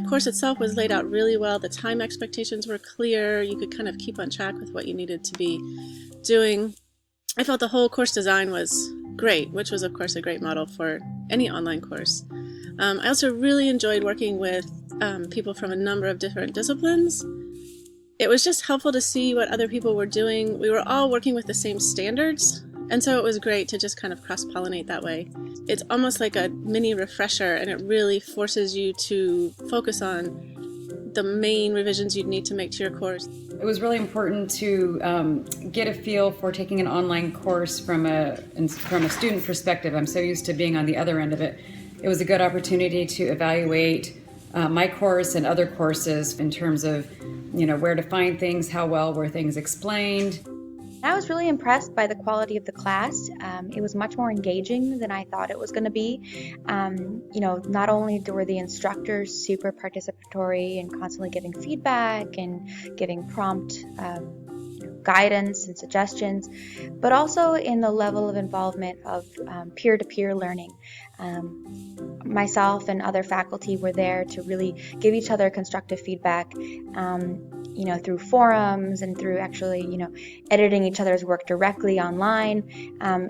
The course itself was laid out really well. The time expectations were clear. You could kind of keep on track with what you needed to be doing. I felt the whole course design was great, which was, of course, a great model for any online course. I also really enjoyed working with people from a number of different disciplines. It was just helpful to see what other people were doing. We were all working with the same standards, and so it was great to just kind of cross-pollinate that way. It's almost like a mini refresher, and it really forces you to focus on the main revisions you'd need to make to your course. It was really important to get a feel for taking an online course from a student perspective. I'm so used to being on the other end of it. It was a good opportunity to evaluate my course and other courses in terms of, where to find things, how well were things explained. I was really impressed by the quality of the class. It was much more engaging than I thought it was going to be. Not only were the instructors super participatory and constantly giving feedback and giving prompt guidance and suggestions, but also in the level of involvement of peer-to-peer learning. Myself and other faculty were there to really give each other constructive feedback, through forums and through actually, editing each other's work directly online.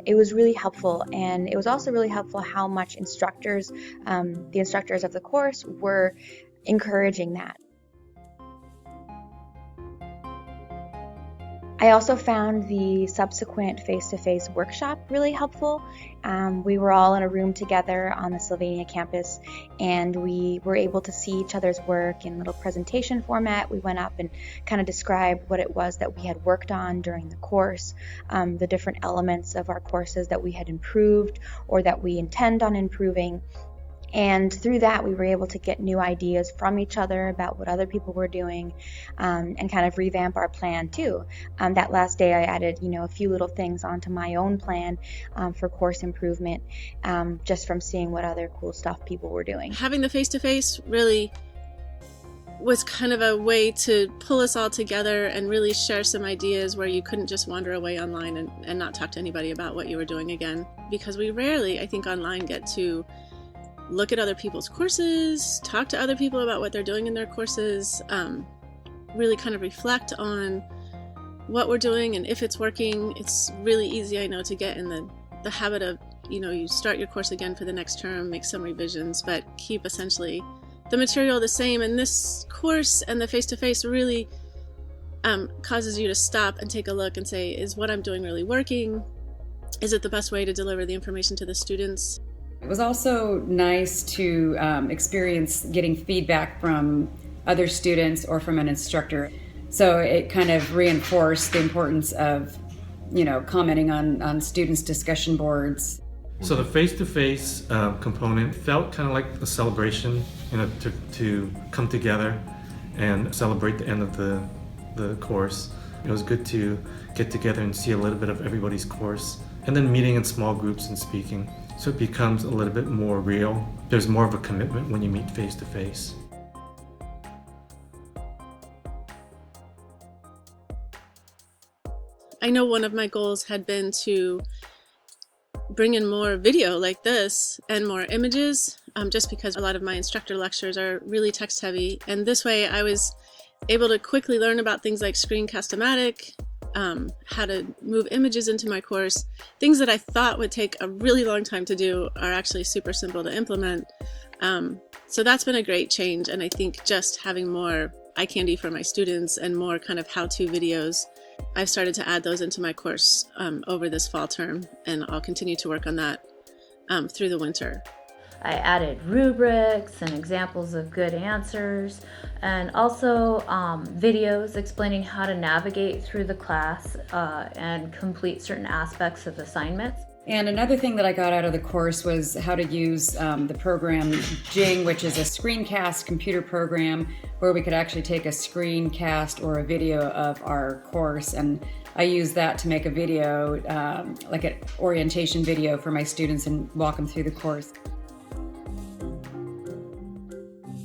It was really helpful, and it was also really helpful how much the instructors of the course were encouraging that. I also found the subsequent face-to-face workshop really helpful. We were all in a room together on the Sylvania campus, and we were able to see each other's work in little presentation format. We went up and kind of described what it was that we had worked on during the course, the different elements of our courses that we had improved or that we intend on improving. And through that, we were able to get new ideas from each other about what other people were doing, and kind of revamp our plan too. That last day, I added, a few little things onto my own plan for course improvement, just from seeing what other cool stuff people were doing. Having the face-to-face really was kind of a way to pull us all together and really share some ideas where you couldn't just wander away online and not talk to anybody about what you were doing again. Because we rarely, I think, online get to look at other people's courses, talk to other people about what they're doing in their courses, really kind of reflect on what we're doing and if it's working. It's really easy, I know, to get in the habit of, you start your course again for the next term, make some revisions, but keep essentially the material the same. And this course and the face-to-face really causes you to stop and take a look and say, is what I'm doing really working? Is it the best way to deliver the information to the students? It was also nice to experience getting feedback from other students or from an instructor. So it kind of reinforced the importance of, commenting on students' discussion boards. So the face-to-face component felt kind of like a celebration, to come together and celebrate the end of the course. It was good to get together and see a little bit of everybody's course, and then meeting in small groups and speaking. So it becomes a little bit more real. There's more of a commitment when you meet face-to-face. I know one of my goals had been to bring in more video like this and more images, just because a lot of my instructor lectures are really text heavy. And this way I was able to quickly learn about things like Screencast-O-Matic, how to move images into my course. Things that I thought would take a really long time to do are actually super simple to implement. So that's been a great change, and I think just having more eye candy for my students and more kind of how-to videos, I've started to add those into my course over this fall term, and I'll continue to work on that through the winter. I added rubrics and examples of good answers, and also videos explaining how to navigate through the class and complete certain aspects of assignments. And another thing that I got out of the course was how to use the program Zhang, which is a screencast computer program where we could actually take a screencast or a video of our course. And I use that to make a video, like an orientation video for my students and walk them through the course.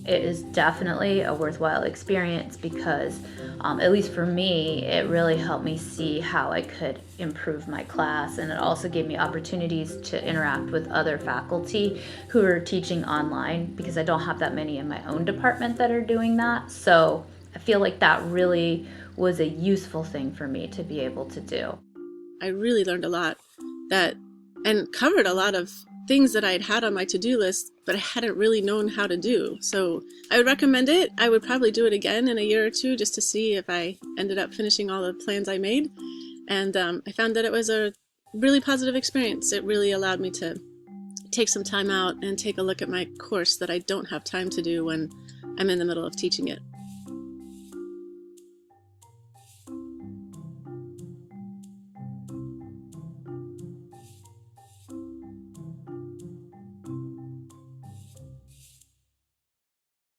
it is definitely a worthwhile experience because, at least for me, it really helped me see how I could improve my class, and it also gave me opportunities to interact with other faculty who are teaching online because I don't have that many in my own department that are doing that. So I feel like that really was a useful thing for me to be able to do. I really learned a lot and covered a lot of things that I had had on my to-do list, but I hadn't really known how to do. So I would recommend it. I would probably do it again in a year or two just to see if I ended up finishing all the plans I made. And I found that it was a really positive experience. It really allowed me to take some time out and take a look at my course that I don't have time to do when I'm in the middle of teaching it.